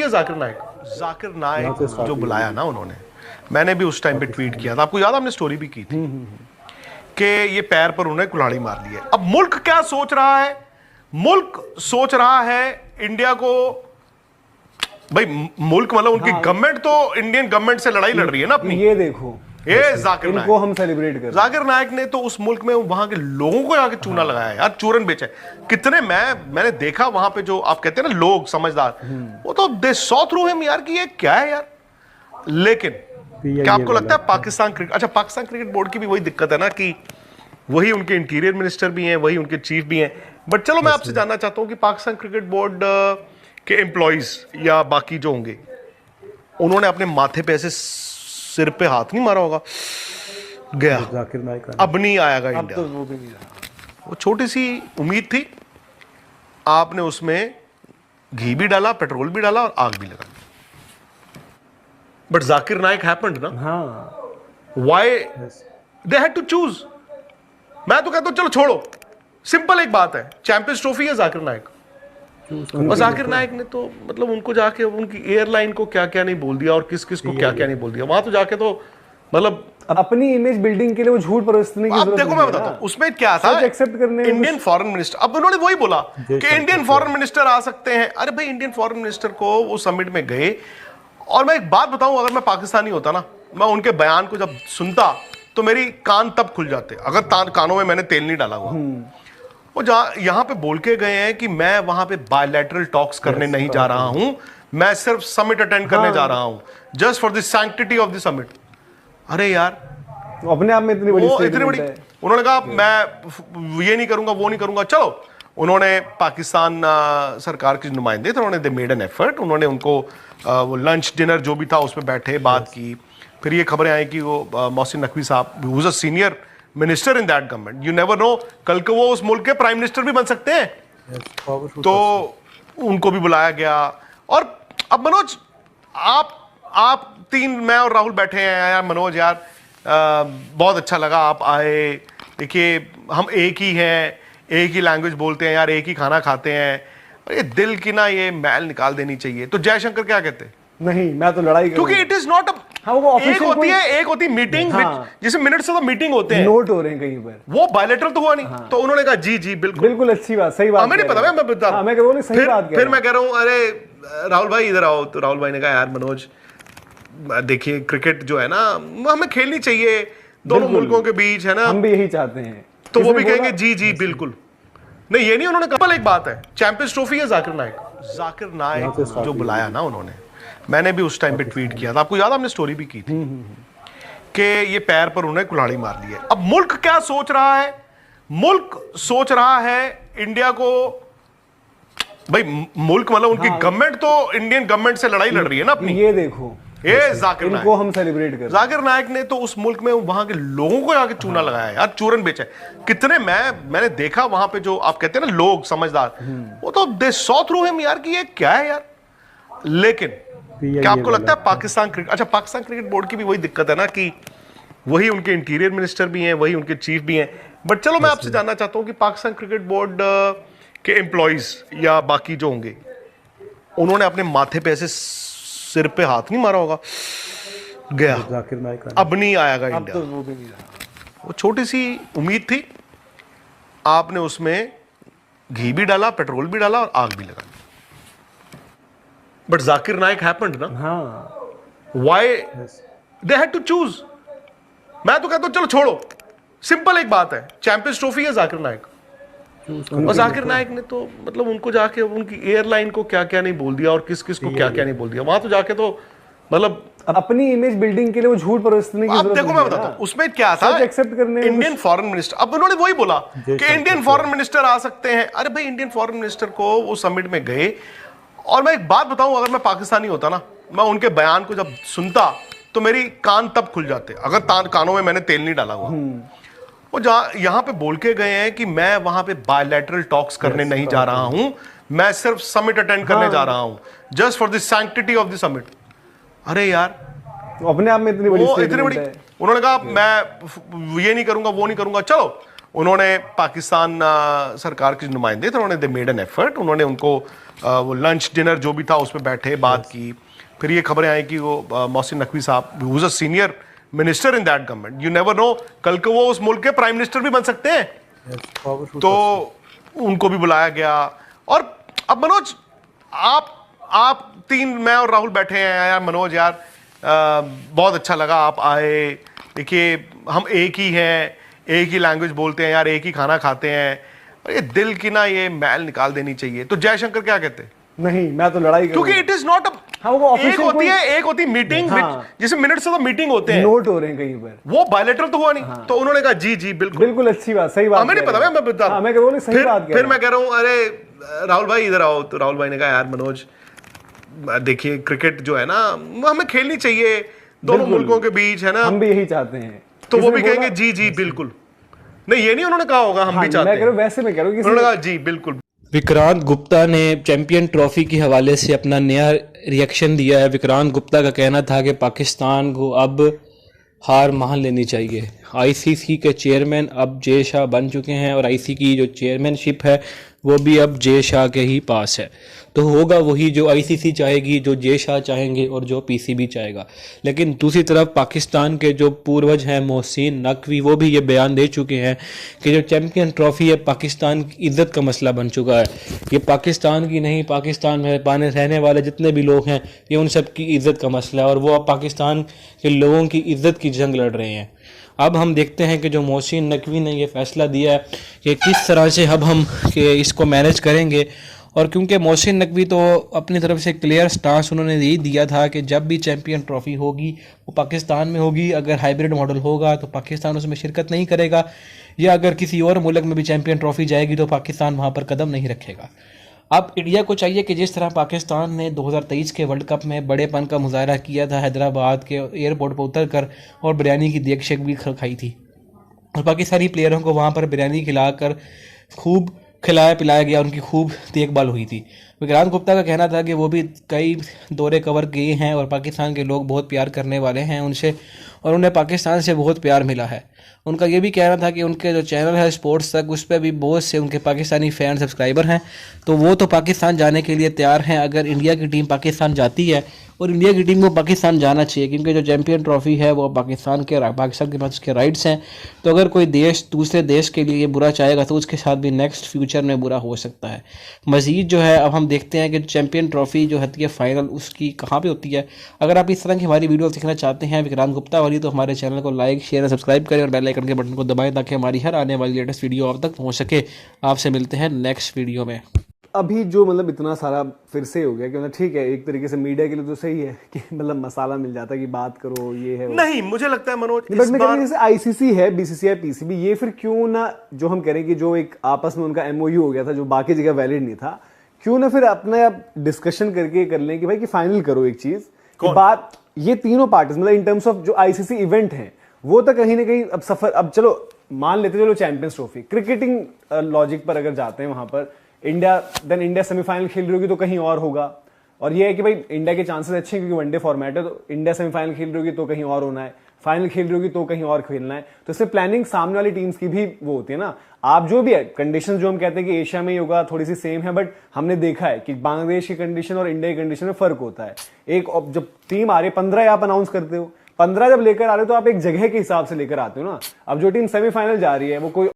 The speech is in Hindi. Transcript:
है जाकिर नाइक। जाकिर नाइक जो बुलाया ना उन्होंने, मैंने भी उस टाइम पे ट्वीट किया था, आपको याद, हमने स्टोरी भी की थी कि ये पैर पर उन्हें कुल्हाड़ी मार ली है। अब मुल्क क्या सोच रहा है? मुल्क सोच रहा है इंडिया को, भाई मुल्क मतलब उनकी गवर्नमेंट तो इंडियन गवर्नमेंट से लड़ाई लड़ रही है ना अपनी। ये देखो, ये जाकिर नाइक, इनको हम सेलिब्रेट कर, जाकिर नाइक ने तो उस मुल्क में वहां के लोगों को जाके चूना लगाया यार, चूरन बेचा है। कितने मैंने देखा वहां पे, जो आप कहते हैं ना लोग समझदार, वो तो दे सॉ थ्रू हिम यार कि ये क्या है यार। लेकिन क्या आपको लगता है पाकिस्तान क्रिकेट, अच्छा पाकिस्तान क्रिकेट बोर्ड की भी वही दिक्कत है ना कि वही उनके इंटीरियर मिनिस्टर भी हैं, वही उनके चीफ भी हैं। बट चलो मैं आपसे जानना चाहता हूं कि पाकिस्तान क्रिकेट बोर्ड के एम्प्लॉइज या बाकी जो होंगे, उन्होंने अपने माथे पे ऐसे सिर पे हाथ नहीं मारा होगा, गया जाकिर नाइक अब नहीं आएगा इंडिया। तो वो भी नहीं रहा। वो छोटी सी उम्मीद थी, आपने उसमें घी भी डाला, पेट्रोल भी डाला और आग भी लगा दी। बट जाकिर नाइक हैपेंड ना, why they had to choose. मैं तो कहता हूं चलो छोड़ो, सिंपल एक बात है, चैंपियंस ट्रॉफी है जाकिर नाइक। और जाकिर नाइक ने तो मतलब उनको जाके उनकी एयरलाइन को क्या क्या नहीं बोल दिया और किस किस को क्या क्या नहीं बोल दिया वहां, तो जाके तो मतलब अपनी इमेज बिल्डिंग के लिए वो झूठ परोसने की जरूरत देखो मैं बताता हूं उसमें क्या था, एक्सेप्ट करने इंडियन फॉरेन मिनिस्टर, अब उन्होंने वही बोला कि इंडियन फॉरेन मिनिस्टर आ सकते हैं। अरे भाई इंडियन फॉरेन मिनिस्टर को वो समिट में गए, और मैं एक बात बताऊं, अगर मैं पाकिस्तानी होता ना, मैं उनके बयान को जब सुनता तो मेरी कान तब खुल जाते, अगर कानों में मैंने तेल नहीं डाला हुआ। वो यहां पे बोल के गए हैं कि मैं वहां पे बायलैटरल टॉक्स करने नहीं जा रहा हूं, मैं सिर्फ समिट अटेंड करने जा रहा हूं, just for the sanctity of the summit. अरे यार अपने आप में इतनी बड़ी उन्होंने कहा मैं ये नहीं करूंगा, वो नहीं करूंगा। चलो उन्होंने पाकिस्तान सरकार के नुमाइंदे थे, उन्होंने दे मेड एन एफर्ट, उन्होंने उनको वो लंच डिनर जो भी था उसमें बैठे बात की। फिर ये खबरें आई कि वो मोहसिन नकवी साहब, who was a senior minister in that government, you never know, कल को वो उस मुल्क के प्राइम मिनिस्टर भी बन सकते हैं, तो उनको भी बुलाया गया। और अब मनोज, आप तीन, मैं और राहुल बैठे हैं यार, मनोज यार बहुत अच्छा लगा आप आए। देखिए हम एक ही हैं, एक ही लैंग्वेज बोलते हैं यार, एक ही खाना खाते हैं, और ये दिल की ना ये मैल निकाल देनी चाहिए। तो जयशंकर क्या कहते हैं? नहीं, मैं तो लड़ाई क्योंकि इट इज नॉट एक होती मीटिंग, जिसमें मिनट से तो मीटिंग होते हैं, नोट हो रहे हैं कहीं पर, वो बायलैटरल तो हुआ नहीं। तो उन्होंने कहा जी जी बिल्कुल अच्छी बात, सही बात, हमें नहीं पता, मैं बता रहा हूं। फिर मैं कह रहा हूं अरे राहुल भाई इधर आओ, तो राहुल भाई ने कहा यार मनोज देखिए क्रिकेट जो है ना हमें खेलनी चाहिए दोनों मुल्कों के बीच, है ना, हम भी यही चाहते हैं। तो वो भी कहेंगे जी जी बिल्कुल। नहीं ये नहीं, उन्होंने कहा एक बात है, चैंपियंस ट्रॉफी है जाकिर नाइक। जाकिर नाइक जो बुलाया ना उन्होंने, मैंने भी उस टाइम पे ट्वीट किया था, आपको याद, हमने स्टोरी भी की थी कि ये पैर पर उन्हें कुल्हाड़ी मार ली है। अब मुल्क क्या सोच रहा है? मुल्क सोच रहा है इंडिया को, भाई मुल्क मतलब उनकी गवर्नमेंट तो इंडियन गवर्नमेंट से लड़ाई लड़ रही है ना अपनी। ये देखो, ये जाकिर नाइक, इनको हम सेलिब्रेट कर, जाकिर नाइक ने तो उस मुल्क में वहां के लोगों को जाके चूना लगाया यार, चूरन बेचा है। कितने मैंने देखा वहां पे, जो आप कहते हैं ना लोग समझदार, वो तो दे सॉ थ्रू हिम यार कि ये क्या है यार। लेकिन क्या आपको लगता है पाकिस्तान क्रिकेट, अच्छा पाकिस्तान क्रिकेट बोर्ड की भी वही दिक्कत है ना कि वही उनके इंटीरियर मिनिस्टर भी हैं, वही उनके चीफ भी हैं। बट चलो मैं आपसे जानना चाहता हूं कि पाकिस्तान क्रिकेट बोर्ड के एम्प्लॉइज या बाकी जो होंगे, उन्होंने अपने माथे पे ऐसे सिर पे हाथ नहीं मारा होगा, गया जाकिर नाइक अब नहीं आएगा इंडिया। तो वो भी नहीं रहा। वो छोटी सी उम्मीद थी, आपने उसमें घी भी डाला, पेट्रोल भी डाला और आग भी लगा दी। बट जाकिर नाइक हैपेंड ना, why they had to choose. मैं तो कहता हूं चलो छोड़ो, सिंपल एक बात है, चैंपियंस ट्रॉफी है जाकिर नाइक। और जाकिर नाइक ने तो मतलब उनको जाके उनकी एयरलाइन को क्या क्या नहीं बोल दिया और किस किस को क्या क्या नहीं बोल दिया वहां, तो जाके तो मतलब अपनी इमेज बिल्डिंग के लिए वो झूठ परोसने की जरूरत। देखो मैं बताता हूं उसमें क्या था, एक्सेप्ट करने इंडियन फॉरेन मिनिस्टर, अब उन्होंने वही बोला कि इंडियन फॉरेन मिनिस्टर आ सकते हैं। अरे भाई इंडियन फॉरेन मिनिस्टर को वो समिट में गए, और मैं एक बात बताऊं, अगर मैं पाकिस्तानी होता ना, मैं उनके बयान को जब सुनता तो मेरी कान तब खुल जाते, अगर कानों में मैंने तेल नहीं डाला हुआ। वो यहां पे बोल के गए हैं कि मैं वहां पे बायलैटरल टॉक्स करने नहीं जा रहा हूं, मैं सिर्फ समिट अटेंड करने जा रहा हूं, just for the sanctity of the summit. अरे यार अपने आप में इतनी बड़ी उन्होंने कहा मैं ये नहीं करूंगा, वो नहीं करूंगा। चलो उन्होंने पाकिस्तान सरकार के नुमाइंदे थे, उन्होंने दे मेड एन एफर्ट, उन्होंने उनको वो लंच डिनर जो भी था उसमें बैठे बात की। फिर ये खबरें आई कि वो मोहसिन नकवी साहब who was a senior minister in that government, you never know, कल को वो उस मुल्क के प्राइम मिनिस्टर भी बन सकते हैं, तो उनको भी बुलाया गया। और अब मनोज, आप तीन, मैं और राहुल बैठे हैं यार। मनोज यार, बहुत अच्छा लगा आप आए। देखिए, हम एक ही हैं, एक ही लैंग्वेज बोलते हैं यार, एक ही खाना खाते हैं, और ये दिल की ना ये मैल निकाल देनी चाहिए। तो जयशंकर क्या कहते हैं? नहीं, मैं तो लड़ाई क्योंकि इट इज नॉट हाँ, वो एक होती मीटिंग, हाँ, जिसमें मिनट्स ऑफ मीटिंग होते हैं, नोट हो रहे हैं कहीं पर, वो बायलैटरल तो हुआ नहीं। हाँ। तो उन्होंने कहा जी जी बिल्कुल बिल्कुल अच्छी बात, सही बात। हमें नहीं पता, मैं बता रहा हूं। मैं सही बात फिर मैं कह रहा हूं, अरे राहुल भाई इधर आओ। तो राहुल भाई ने कहा यार मनोज, देखिए क्रिकेट जो है ना, हमें खेलनी चाहिए दोनों मुल्कों के बीच, है ना, हम भी यही चाहते हैं। तो वो भी कहेंगे जी जी बिल्कुल। नहीं, ये नहीं उन्होंने कहा होगा हम भी चाहते हैं, वैसे मैं कह रहा हूं, उन्होंने कहा जी बिल्कुल। विक्रांत गुप्ता ने चैंपियन ट्रॉफी के हवाले से अपना नया रिएक्शन दिया है। विक्रांत गुप्ता का कहना था कि पाकिस्तान को अब हार मान लेनी चाहिए। आईसीसी के चेयरमैन अब जय शाह बन चुके हैं और आईसीसी की जो चेयरमैनशिप है वो भी अब जय शाह के ही पास है। तो होगा वही जो आईसीसी चाहेगी, जो जय शाह चाहेंगे और जो पीसीबी चाहेगा। लेकिन दूसरी तरफ पाकिस्तान के जो पूर्वज हैं मोहसिन नकवी, वो भी ये बयान दे चुके हैं कि जो चैम्पियन ट्रॉफी है पाकिस्तान की इज़्ज़त का मसला बन चुका है। ये पाकिस्तान की नहीं, पाकिस्तान में रहने वाले जितने भी लोग हैं, ये उन सब की इज़्ज़त का मसला है और वो अब पाकिस्तान के लोगों की इज़्ज़त की जंग लड़ रहे हैं। अब हम देखते हैं कि जो मोहसिन नकवी ने ये फैसला दिया है कि किस तरह से अब हम कि इसको मैनेज करेंगे। और क्योंकि मोहसिन नकवी तो अपनी तरफ से क्लियर स्टांस उन्होंने यही दिया था कि जब भी चैम्पियन ट्रॉफी होगी वो पाकिस्तान में होगी। अगर हाइब्रिड मॉडल होगा तो पाकिस्तान उसमें शिरकत नहीं करेगा, या अगर किसी और मुल्क में भी चैम्पियन ट्रॉफी जाएगी तो पाकिस्तान वहाँ पर कदम नहीं रखेगा। अब इंडिया को चाहिए कि जिस तरह पाकिस्तान ने 2023 के वर्ल्ड कप में बड़ेपन का मुजाहरा किया था, हैदराबाद के एयरपोर्ट पर उतर कर और बिरयानी की देख शेक भी खाई थी और पाकिस्तानी प्लेयरों को वहाँ पर बिरयानी खिलाकर खूब खिलाया पिलाया गया, उनकी खूब देखभाल हुई थी। विक्रांत गुप्ता का कहना था कि वो भी कई दौरे कवर किए हैं और पाकिस्तान के लोग बहुत प्यार करने वाले हैं उनसे और उन्हें पाकिस्तान से बहुत प्यार मिला है। उनका ये भी कहना था कि उनके जो चैनल है स्पोर्ट्स तक, उस पर भी बहुत से उनके पाकिस्तानी फ़ैन सब्सक्राइबर हैं, तो वो तो पाकिस्तान जाने के लिए तैयार हैं अगर इंडिया की टीम पाकिस्तान जाती है। और इंडिया की टीम को पाकिस्तान जाना चाहिए क्योंकि जो चैम्पियन ट्रॉफी है वो पाकिस्तान के पास उसके राइट्स हैं। तो अगर कोई देश दूसरे देश के लिए बुरा चाहेगा तो उसके साथ भी नेक्स्ट फ्यूचर में बुरा हो सकता है। मज़ीद जो है अब हम देखते हैं कि चैम्पियन ट्रॉफी जो होती है फाइनल उसकी कहाँ पे होती है। अगर आप इस तरह की हमारी वीडियो देखना चाहते हैं विक्रांत गुप्ता वाली, तो हमारे चैनल को लाइक शेयर और सब्सक्राइब करें और बेल आइकन के बटन को दबाएं ताकि हमारी हर आने वाली लेटेस्ट वीडियो आप तक पहुँच सके। आपसे मिलते हैं नेक्स्ट वीडियो में। अभी जो मतलब इतना सारा फिर से हो गया कि मतलब ठीक है, एक तरीके से मीडिया के लिए तो सही है कि मतलब मसाला मिल जाता है कि बात करो, ये है नहीं, मुझे लगता है मनोज, बट मैं कह रहा हूं जैसे आईसीसी है, बीसीसीआई, पीसीबी, ये फिर क्यों ना, जो हम कह रहे हैं कि जो एक आपस में उनका एमओयू हो गया था जो बाकी जगह वैलिड नहीं था, क्यों ना फिर अपने आप डिस्कशन करके कर लें कि भाई कि फाइनल करो एक चीज बात। ये तीनों पार्टीज मतलब इन टर्म्स ऑफ जो आईसीसी इवेंट है वो तो कहीं ना कहीं अब सफर, अब चलो मान लेते चलो चैंपियंस ट्रॉफी क्रिकेटिंग लॉजिक पर अगर जाते हैं वहां पर इंडिया सेमीफाइनल खेल रही होगी तो कहीं और होगा। और ये है कि भाई इंडिया के चांसेस अच्छे हैं क्योंकि वनडे फॉर्मेट है, तो इंडिया सेमीफाइनल खेल रही होगी तो कहीं और होना है, फाइनल खेल रही होगी तो कहीं और खेलना है। तो इससे प्लानिंग सामने वाली टीम्स की भी वो होती है ना। आप जो भी है कंडीशंस जो हम कहते हैं कि एशिया में ही होगा थोड़ी सी सेम है, बट हमने देखा है कि बांग्लादेश की कंडीशन और इंडिया की कंडीशन में फर्क होता है। एक जब टीम आ रही है 15 आप अनाउंस करते हो, 15 जब लेकर आ रहे हो तो आप एक जगह के हिसाब से लेकर आते हो ना। अब जो टीम सेमीफाइनल जा रही है वो कोई